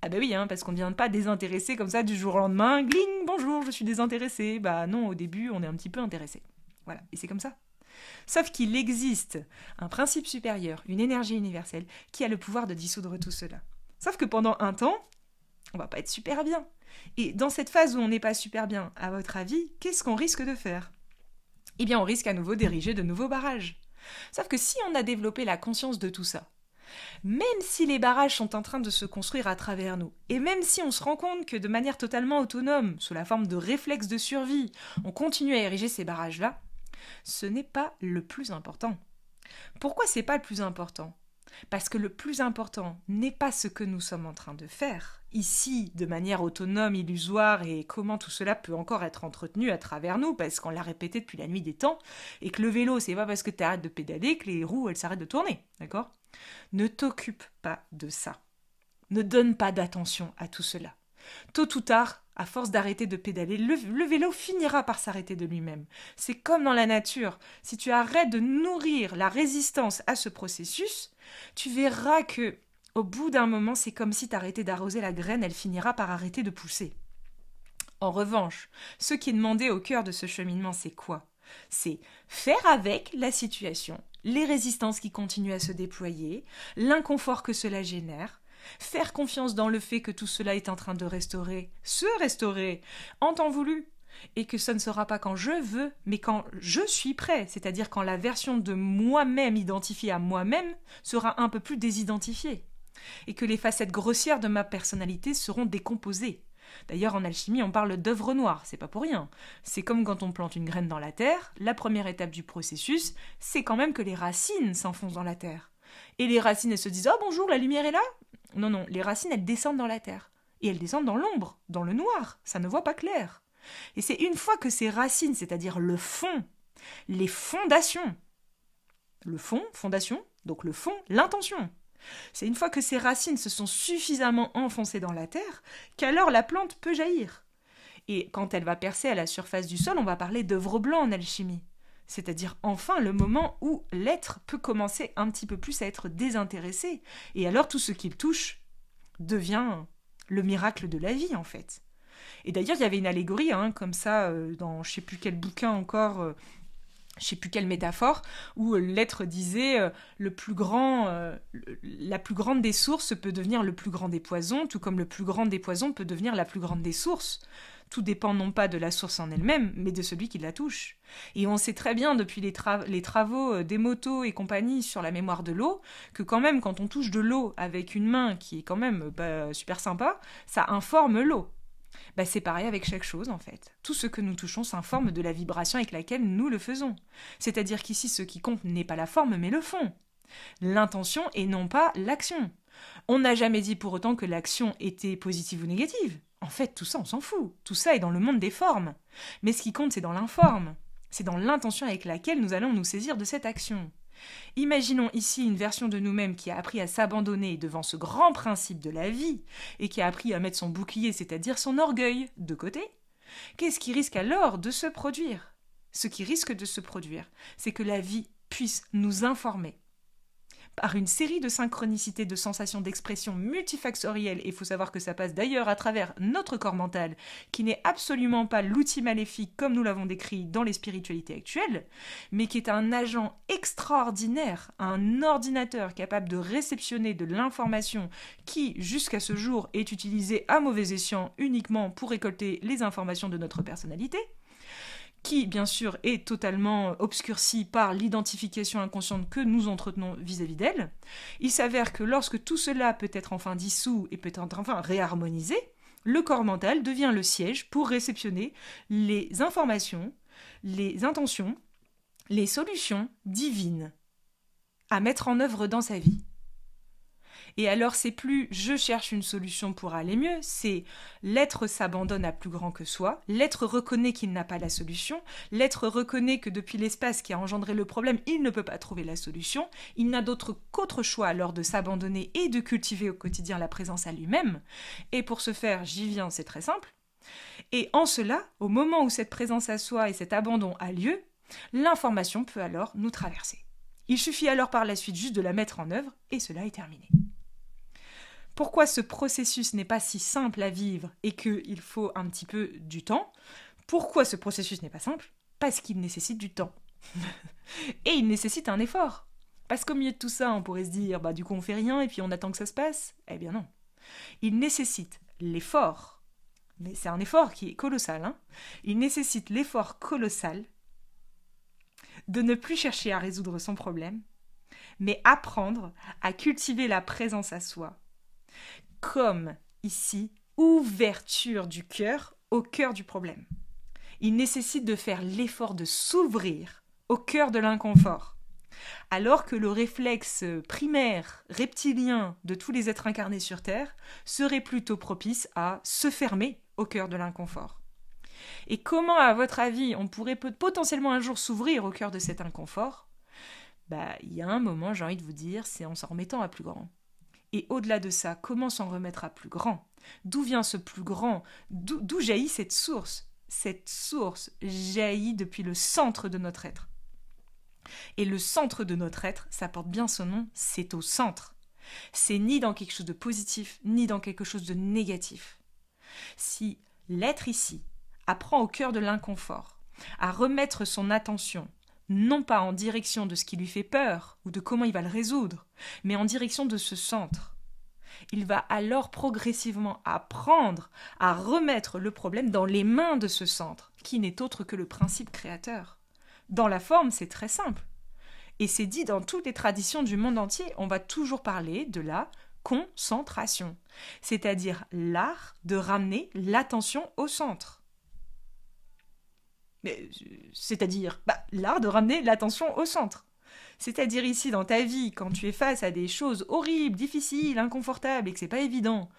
Ah bah oui, parce qu'on ne vient pas désintéresser comme ça du jour au lendemain, gling, bonjour, je suis désintéressé. Bah non, au début, on est un petit peu intéressé. Voilà, et c'est comme ça. Sauf qu'il existe un principe supérieur, une énergie universelle, qui a le pouvoir de dissoudre tout cela. Sauf que pendant un temps, on va pas être super bien. Et dans cette phase où on n'est pas super bien, à votre avis, qu'est-ce qu'on risque de faire ? Eh bien, on risque à nouveau d'ériger de nouveaux barrages. Sauf que si on a développé la conscience de tout ça, même si les barrages sont en train de se construire à travers nous, et même si on se rend compte que de manière totalement autonome, sous la forme de réflexes de survie, on continue à ériger ces barrages-là, ce n'est pas le plus important. Pourquoi c'est pas le plus important ? Parce que le plus important n'est pas ce que nous sommes en train de faire, ici, de manière autonome, illusoire, et comment tout cela peut encore être entretenu à travers nous, parce qu'on l'a répété depuis la nuit des temps, et que le vélo, c'est pas parce que tu arrêtes de pédaler que les roues, elles s'arrêtent de tourner, d'accord ? Ne t'occupe pas de ça. Ne donne pas d'attention à tout cela. Tôt ou tard, à force d'arrêter de pédaler, le vélo finira par s'arrêter de lui-même. C'est comme dans la nature. Si tu arrêtes de nourrir la résistance à ce processus, tu verras que, au bout d'un moment, c'est comme si tu arrêtais d'arroser la graine, elle finira par arrêter de pousser. En revanche, ce qui est demandé au cœur de ce cheminement, c'est quoi ? C'est faire avec la situation, les résistances qui continuent à se déployer, l'inconfort que cela génère, Faire confiance dans le fait que tout cela est en train de se restaurer, en temps voulu, et que ce ne sera pas quand je veux, mais quand je suis prêt, c'est-à-dire quand la version de moi-même identifiée à moi-même sera un peu plus désidentifiée, et que les facettes grossières de ma personnalité seront décomposées. D'ailleurs, en alchimie, on parle d'œuvre noire, c'est pas pour rien. C'est comme quand on plante une graine dans la terre, la première étape du processus, c'est quand même que les racines s'enfoncent dans la terre. Et les racines, elles se disent « Oh bonjour, la lumière est là ?» Non, non, les racines, elles descendent dans la terre. Et elles descendent dans l'ombre, dans le noir, ça ne voit pas clair. Et c'est une fois que ces racines, c'est-à-dire le fond, les fondations, le fond, fondation, donc le fond, l'intention. C'est une fois que ces racines se sont suffisamment enfoncées dans la terre qu'alors la plante peut jaillir. Et quand elle va percer à la surface du sol, on va parler d'œuvre blanc en alchimie. C'est-à-dire enfin le moment où l'être peut commencer un petit peu plus à être désintéressé. Et alors tout ce qu'il touche devient le miracle de la vie en fait. Et d'ailleurs il y avait une allégorie comme ça dans je ne sais plus quel bouquin encore... je ne sais plus quelle métaphore, où l'être disait la plus grande des sources peut devenir le plus grand des poisons, tout comme le plus grand des poisons peut devenir la plus grande des sources. Tout dépend non pas de la source en elle-même, mais de celui qui la touche. Et on sait très bien depuis les travaux d'Emoto et compagnie sur la mémoire de l'eau, que quand même quand on touche de l'eau avec une main qui est quand même super sympa, ça informe l'eau. C'est pareil avec chaque chose en fait. Tout ce que nous touchons s'informe de la vibration avec laquelle nous le faisons. C'est-à-dire qu'ici ce qui compte n'est pas la forme mais le fond. L'intention et non pas l'action. On n'a jamais dit pour autant que l'action était positive ou négative. En fait, tout ça on s'en fout. Tout ça est dans le monde des formes. Mais ce qui compte c'est dans l'informe. C'est dans l'intention avec laquelle nous allons nous saisir de cette action. Imaginons ici une version de nous-mêmes qui a appris à s'abandonner devant ce grand principe de la vie et qui a appris à mettre son bouclier, c'est-à-dire son orgueil, de côté. Qu'est-ce qui risque alors de se produire ? Ce qui risque de se produire, c'est que la vie puisse nous informer par une série de synchronicités de sensations d'expression multifactorielles, et il faut savoir que ça passe d'ailleurs à travers notre corps mental, qui n'est absolument pas l'outil maléfique comme nous l'avons décrit dans les spiritualités actuelles, mais qui est un agent extraordinaire, un ordinateur capable de réceptionner de l'information qui, jusqu'à ce jour, est utilisé à mauvais escient uniquement pour récolter les informations de notre personnalité, qui, bien sûr, est totalement obscurcie par l'identification inconsciente que nous entretenons vis-à-vis d'elle. Il s'avère que lorsque tout cela peut être enfin dissous et peut être enfin réharmonisé, le corps mental devient le siège pour réceptionner les informations, les intentions, les solutions divines à mettre en œuvre dans sa vie. Et alors c'est plus je cherche une solution pour aller mieux, c'est l'être s'abandonne à plus grand que soi, l'être reconnaît qu'il n'a pas la solution, l'être reconnaît que depuis l'espace qui a engendré le problème, il ne peut pas trouver la solution, il n'a qu'autre choix alors de s'abandonner et de cultiver au quotidien la présence à lui-même. Et pour ce faire, j'y viens, c'est très simple. Et en cela, au moment où cette présence à soi et cet abandon a lieu, l'information peut alors nous traverser. Il suffit alors par la suite juste de la mettre en œuvre et cela est terminé. Pourquoi ce processus n'est pas si simple à vivre et qu'il faut un petit peu du temps ? Pourquoi ce processus n'est pas simple ? Parce qu'il nécessite du temps. Et il nécessite un effort. Parce qu'au milieu de tout ça, on pourrait se dire, du coup on fait rien et puis on attend que ça se passe. Eh bien non. Il nécessite l'effort. Mais c'est un effort qui est colossal. Il nécessite l'effort colossal de ne plus chercher à résoudre son problème, mais apprendre à cultiver la présence à soi. Comme ici, ouverture du cœur au cœur du problème. Il nécessite de faire l'effort de s'ouvrir au cœur de l'inconfort. Alors que le réflexe primaire, reptilien de tous les êtres incarnés sur Terre serait plutôt propice à se fermer au cœur de l'inconfort. Et comment, à votre avis, on pourrait potentiellement un jour s'ouvrir au cœur de cet inconfort ? Il y a un moment, j'ai envie de vous dire, c'est en s'en remettant à plus grand. Et au-delà de ça, comment s'en remettre à plus grand ? D'où vient ce plus grand ? D'où jaillit cette source ? Cette source jaillit depuis le centre de notre être. Et le centre de notre être, ça porte bien son nom, c'est au centre. C'est ni dans quelque chose de positif, ni dans quelque chose de négatif. Si l'être ici apprend au cœur de l'inconfort à remettre son attention, non pas en direction de ce qui lui fait peur ou de comment il va le résoudre, mais en direction de ce centre, Il va alors progressivement apprendre à remettre le problème dans les mains de ce centre, qui n'est autre que le principe créateur. Dans la forme, c'est très simple. Et c'est dit dans toutes les traditions du monde entier, on va toujours parler de la concentration, c'est-à-dire l'art de ramener l'attention au centre. C'est-à-dire l'art de ramener l'attention au centre. C'est-à-dire ici, dans ta vie, quand tu es face à des choses horribles, difficiles, inconfortables et que c'est pas évident,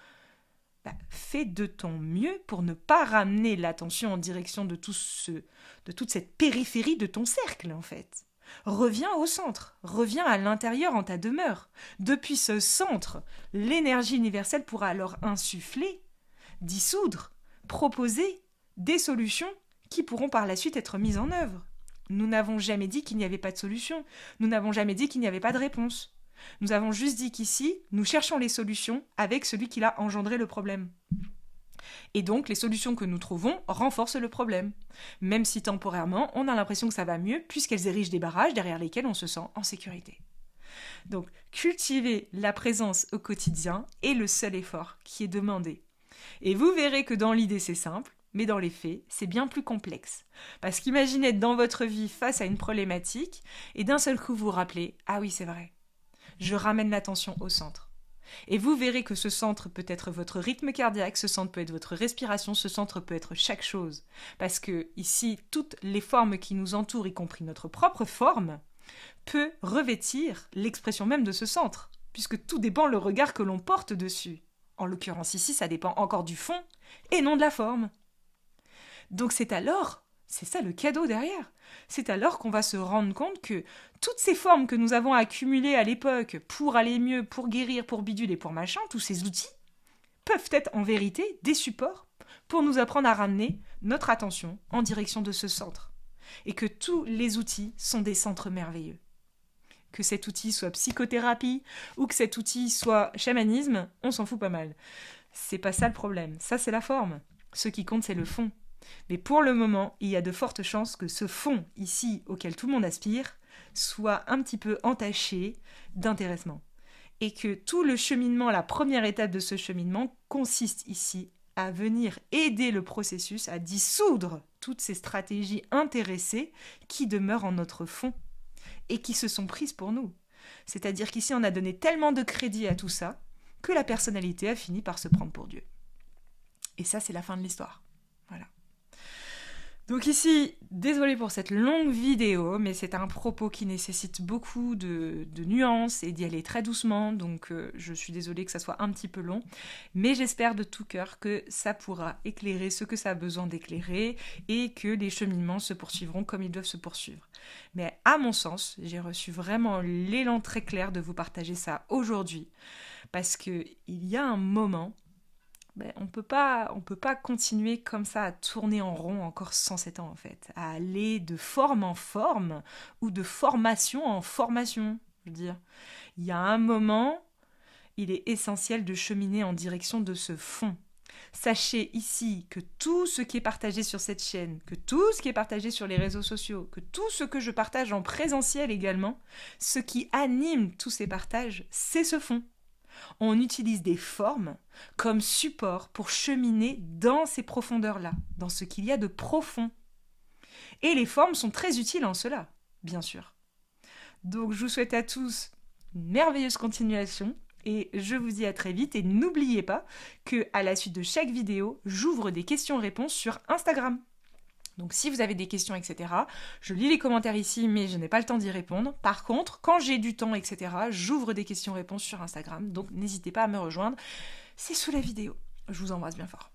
fais de ton mieux pour ne pas ramener l'attention en direction de toute cette périphérie de ton cercle, en fait. Reviens au centre, reviens à l'intérieur en ta demeure. Depuis ce centre, l'énergie universelle pourra alors insuffler, dissoudre, proposer des solutions qui pourront par la suite être mises en œuvre. Nous n'avons jamais dit qu'il n'y avait pas de solution. Nous n'avons jamais dit qu'il n'y avait pas de réponse. Nous avons juste dit qu'ici, nous cherchons les solutions avec celui qui a engendré le problème. Et donc, les solutions que nous trouvons renforcent le problème. Même si temporairement, on a l'impression que ça va mieux, puisqu'elles érigent des barrages derrière lesquels on se sent en sécurité. Donc, cultiver la présence au quotidien est le seul effort qui est demandé. Et vous verrez que dans l'idée, c'est simple. Mais dans les faits, c'est bien plus complexe. Parce qu'imaginez être dans votre vie face à une problématique et d'un seul coup vous rappelez « Ah oui, c'est vrai, je ramène l'attention au centre. » Et vous verrez que ce centre peut être votre rythme cardiaque, ce centre peut être votre respiration, ce centre peut être chaque chose. Parce que ici, toutes les formes qui nous entourent, y compris notre propre forme, peut revêtir l'expression même de ce centre, puisque tout dépend le regard que l'on porte dessus. En l'occurrence ici, ça dépend encore du fond et non de la forme. Donc c'est ça le cadeau derrière, c'est alors qu'on va se rendre compte que toutes ces formes que nous avons accumulées à l'époque pour aller mieux, pour guérir, pour bidule et pour machin, tous ces outils, peuvent être en vérité des supports pour nous apprendre à ramener notre attention en direction de ce centre. Et que tous les outils sont des centres merveilleux. Que cet outil soit psychothérapie ou que cet outil soit chamanisme, on s'en fout pas mal. C'est pas ça le problème, ça c'est la forme. Ce qui compte c'est le fond. Mais pour le moment, il y a de fortes chances que ce fond, ici, auquel tout le monde aspire, soit un petit peu entaché d'intéressement. Et que tout le cheminement, la première étape de ce cheminement, consiste ici à venir aider le processus à dissoudre toutes ces stratégies intéressées qui demeurent en notre fond et qui se sont prises pour nous. C'est-à-dire qu'ici, on a donné tellement de crédit à tout ça que la personnalité a fini par se prendre pour Dieu. Et ça, c'est la fin de l'histoire. Voilà. Donc ici, désolé pour cette longue vidéo, mais c'est un propos qui nécessite beaucoup de nuances et d'y aller très doucement, donc je suis désolée que ça soit un petit peu long, mais j'espère de tout cœur que ça pourra éclairer ce que ça a besoin d'éclairer et que les cheminements se poursuivront comme ils doivent se poursuivre. Mais à mon sens, j'ai reçu vraiment l'élan très clair de vous partager ça aujourd'hui, parce qu'il y a un moment... on peut pas continuer comme ça à tourner en rond encore 107 ans en fait, à aller de forme en forme ou de formation en formation, je veux dire. Il y a un moment, il est essentiel de cheminer en direction de ce fond. Sachez ici que tout ce qui est partagé sur cette chaîne, que tout ce qui est partagé sur les réseaux sociaux, que tout ce que je partage en présentiel également, ce qui anime tous ces partages, c'est ce fond. On utilise des formes comme support pour cheminer dans ces profondeurs-là, dans ce qu'il y a de profond. Et les formes sont très utiles en cela, bien sûr. Donc je vous souhaite à tous une merveilleuse continuation et je vous dis à très vite. Et n'oubliez pas qu'à la suite de chaque vidéo, j'ouvre des questions-réponses sur Instagram. Donc si vous avez des questions, etc., je lis les commentaires ici, mais je n'ai pas le temps d'y répondre. Par contre, quand j'ai du temps, etc., j'ouvre des questions-réponses sur Instagram. Donc n'hésitez pas à me rejoindre. C'est sous la vidéo. Je vous embrasse bien fort.